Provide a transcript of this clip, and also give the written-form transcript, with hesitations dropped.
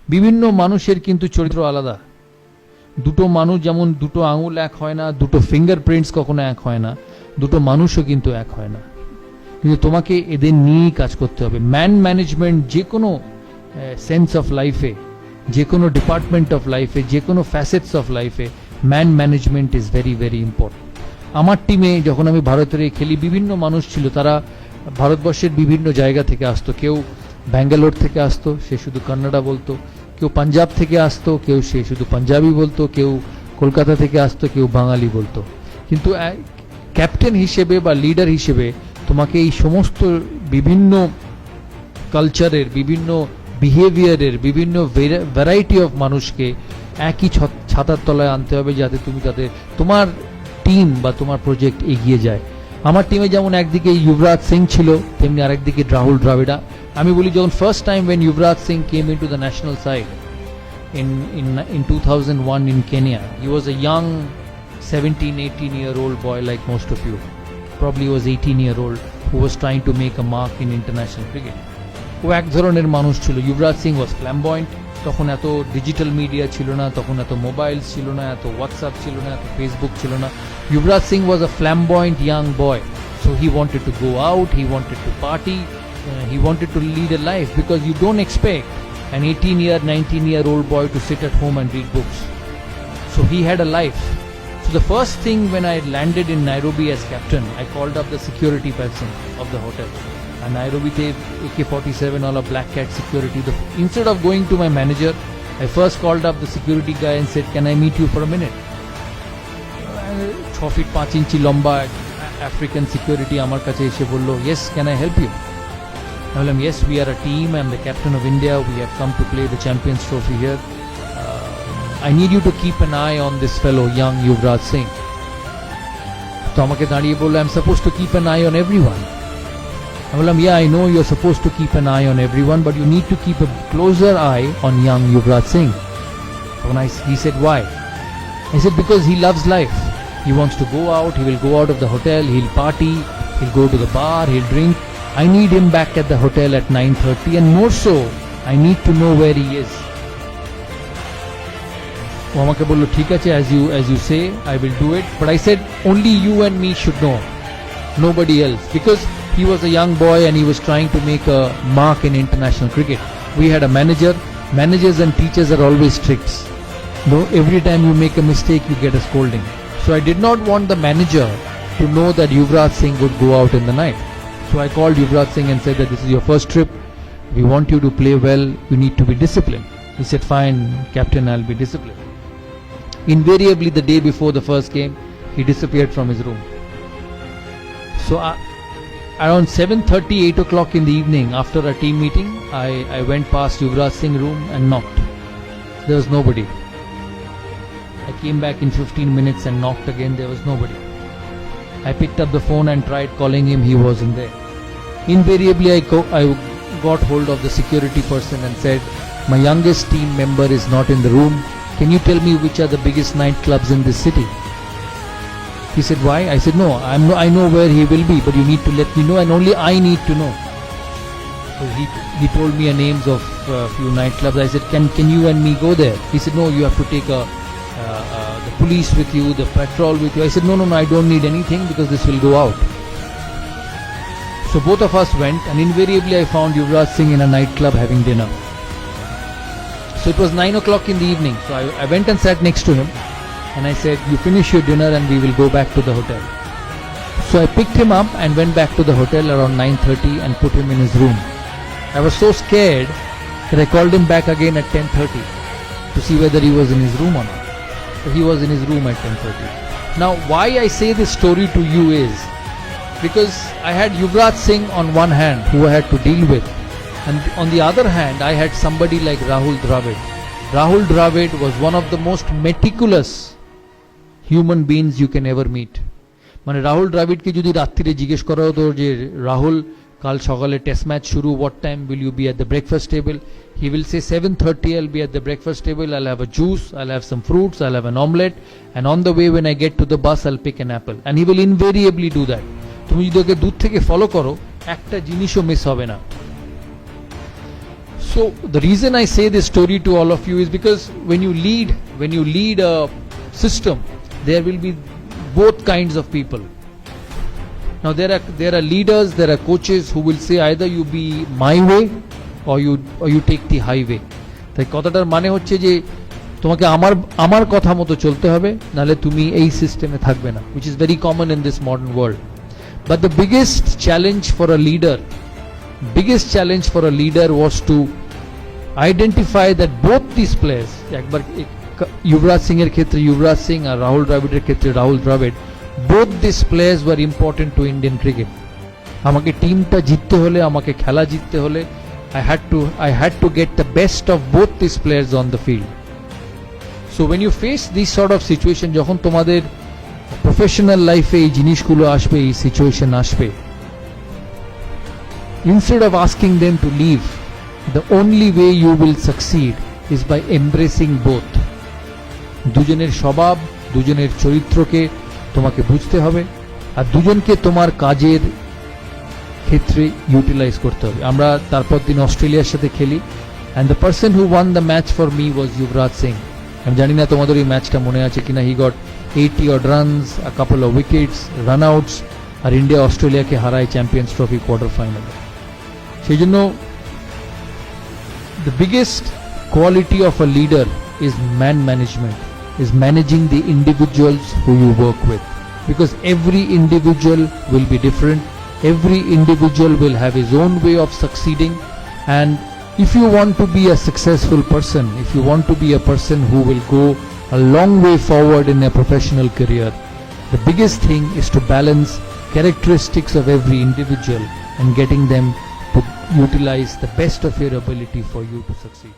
বিভিন্ন মানুষের কিন্তু চরিত্র আলাদা। দুটো মানুষ যেমন দুটো আঙুল এক হয় না, দুটো ফিঙ্গারপ্রিন্টস কখনো এক হয় না, দুটো মানুষও কিন্তু এক হয় না। কিন্তু তোমাকে এদের নিয়েই কাজ করতে হবে। ম্যান ম্যানেজমেন্ট যে কোনো সেন্স অফ লাইফে, যে কোনো ডিপার্টমেন্ট অফ লাইফে, যে কোনো ফ্যাসেটস অফ লাইফে man management is very very important. আমার টিমে যখন আমি ভারতের খেলি, বিভিন্ন মানুষ ছিল, তারা ভারতবর্ষের বিভিন্ন জায়গা থেকে আসতো। কেউ ব্যাঙ্গালোর থেকে আসতো, সে শুধু কন্নড়া বলতো। কেউ পাঞ্জাব থেকে আসতো, কেউ সে শুধু পাঞ্জাবি বলতো। কেউ কলকাতা থেকে আসতো, কেউ বাঙালি বলতো। কিন্তু ক্যাপ্টেন হিসেবে বা লিডার হিসেবে তোমাকে এই সমস্ত বিভিন্ন কালচারের, বিভিন্ন বিহেভিয়ারের, বিভিন্ন ভ্যারাইটি অফ মানুষকে একই ছাতার তলায় আনতে হবে, যাতে তুমি তাদের তোমার টিম বা তোমার প্রজেক্ট এগিয়ে যায়। আমার টিমে যেমন একদিকে যুবরাজ সিং ছিল, তেমনি আরেকদিকে রাহুল দ্রাবিড়। আমি বলি, যখন first time when Yuvraj Singh came into the national side in 2001 in Kenya, he was a young 17-18-year-old boy like most of you. Probably he was 18-year-old who was trying to make a mark in international cricket. ও এক ধরনের মানুষ ছিল। যুবরাজ সিং ওয়াজ flamboyant. তখন এত digital media ছিল না, তখন এত মোবাইল ছিল না, এত হোয়াটসঅ্যাপ ছিল না, এত ফেসবুক ছিল না। Yuvraj Singh was a flamboyant young boy, so he wanted to go out, he wanted to party, he wanted to lead a life, because you don't expect an 18-year, 19-year-old boy to sit at home and read books. So he had a life. So the first thing when I landed in Nairobi as captain, I called up the security person of the hotel. And Nairobi te AK-47 all a black cat security. Instead of going to my manager, I first called up the security guy and said, "Can I meet you for a minute?" 6 feet 5 inch লম্বা African security আমার কাছে এসে বলল, "Yes, can I help you?" I told him, "Yes, we are a team. I'm the captain of India. We have come to play the Champions Trophy here. I need you to keep an eye on this fellow, young Yuvraj Singh." তো আমাকে দাঁড়িয়ে বলল, "I'm supposed to keep an eye on everyone." I told him, "Yeah, I know you're supposed to keep an eye on everyone, but you need to keep a closer eye on young Yuvraj Singh." He said, "Why?" I said, "Because he loves life. He wants to go out, he will go out of the hotel, he'll party, he'll go to the bar, he'll drink. I need him back at the hotel at 9:30, and more so, I need to know where he is." ও আমাকে বলল, "ঠিক আছে, as you say, I will do it." But I said, "Only you and me should know, nobody else." Because he was a young boy and he was trying to make a mark in international cricket. We had a manager. Managers and teachers are always strict. No, every time you make a mistake, you get a scolding. So I did not want the manager to know that Yuvraj Singh would go out in the night. So I called Yuvraj Singh and said that this is your first trip. We want you to play well. You need to be disciplined. He said, "Fine, captain, I'll be disciplined." Invariably, the day before the first game, he disappeared from his room. So around 7:30, 8 o'clock in the evening, after a team meeting, I went past Yuvraj Singh's room and knocked. There was nobody. I came back in 15 minutes and knocked again. There was nobody. I picked up the phone and tried calling him. He wasn't there. Invariably, I got hold of the security person and said, "My youngest team member is not in the room. Can you tell me which are the biggest nightclubs in this city?" He said, "Why?" I said, "No, I know where he will be, but you need to let me know, and only I need to know." So he told me names of a few nightclubs. I said, can you and me go there?" He said, "No, you have to take the police with you, the patrol with you." I said, no, I don't need anything, because this will go out. So both of us went, and invariably I found Yuvraj Singh in a nightclub having dinner. So it was 9 o'clock in the evening. So I went and sat next to him, and I said, "You finish your dinner and we will go back to the hotel." So I picked him up and went back to the hotel around 9:30 and put him in his room. I was so scared that I called him back again at 10:30 to see whether he was in his room or not. So he was in his room at 10:30. Now, why I say this story to you is because I had Yuvraj Singh on one hand, who I had to deal with, and on the other hand, I had somebody like Rahul Dravid. Rahul Dravid was one of the most meticulous human beings you can ever meet. মানে রাহুল দ্রাবিড়কে যদি রাত্রিরে জিজ্ঞেস করা হতো যে, "রাহুল, কাল সকালে test match শুরু, what time will you be at the breakfast table?" He will say 7:30 I'll be at the breakfast table, I'll have a juice, I'll have some fruits, I'll have an omelette, and on the way when I get to the bus I'll pick an apple. And he will invariably do that. তুমি যদি ওকে দূর থেকে follow করো, একটা জিনিসও miss হবে না। So the reason I say this story to all of you is because when you lead a system, there will be both kinds of people. Now there are leaders, there are coaches who will say either you be my way or you take the highway. তাই কথাটার মানে হচ্ছে যে তোমাকে আমার কথা মতো চলতে হবে, নালে তুমি এই সিস্টেমে থাকবে না, which is very common in this modern world. But the biggest challenge for a leader was to identify that both these players, একবার युवराज सिंह এর ক্ষেত্রে युवराज সিং আর রাহুল দ্রাবিড়ের ক্ষেত্রে Rahul Dravid, both these players were important to Indian cricket. আমাকে টিমটা জিততে হলে, আমাকে খেলা জিততে হলে I had to get the best of both these players on the field. So when you face this sort of situation, যখন তোমাদের প্রফেশনাল লাইফে এই জিনিসগুলো আসবে, এই সিচুয়েশন আসবে, instead of asking them to leave, the only way you will succeed is by embracing both. দুজনের স্বভাব, দুজনের চরিত্রকে তোমাকে বুঝতে হবে আর দুজনকে তোমার কাজের ক্ষেত্রে ইউটিলাইজ করতে হবে। আমরা তারপর দিন অস্ট্রেলিয়ার সাথে খেলি, and the person who won the match for me was Yuvraj Singh. আমি জানি না তোমাদের এই ম্যাচটা মনে আছে কিনা। He got 80 odd runs, a couple of wickets, run outs, আর ইন্ডিয়া অস্ট্রেলিয়াকে হারায় চ্যাম্পিয়ন্স ট্রফি কোয়ার্টার ফাইনালে। সেই জন্য the biggest quality of a leader is man management, is managing the individuals who you work with, because every individual will be different, every individual will have his own way of succeeding, and if you want to be a successful person, if you want to be a person who will go a long way forward in a professional career, the biggest thing is to balance characteristics of every individual and getting them to utilize the best of your ability for you to succeed.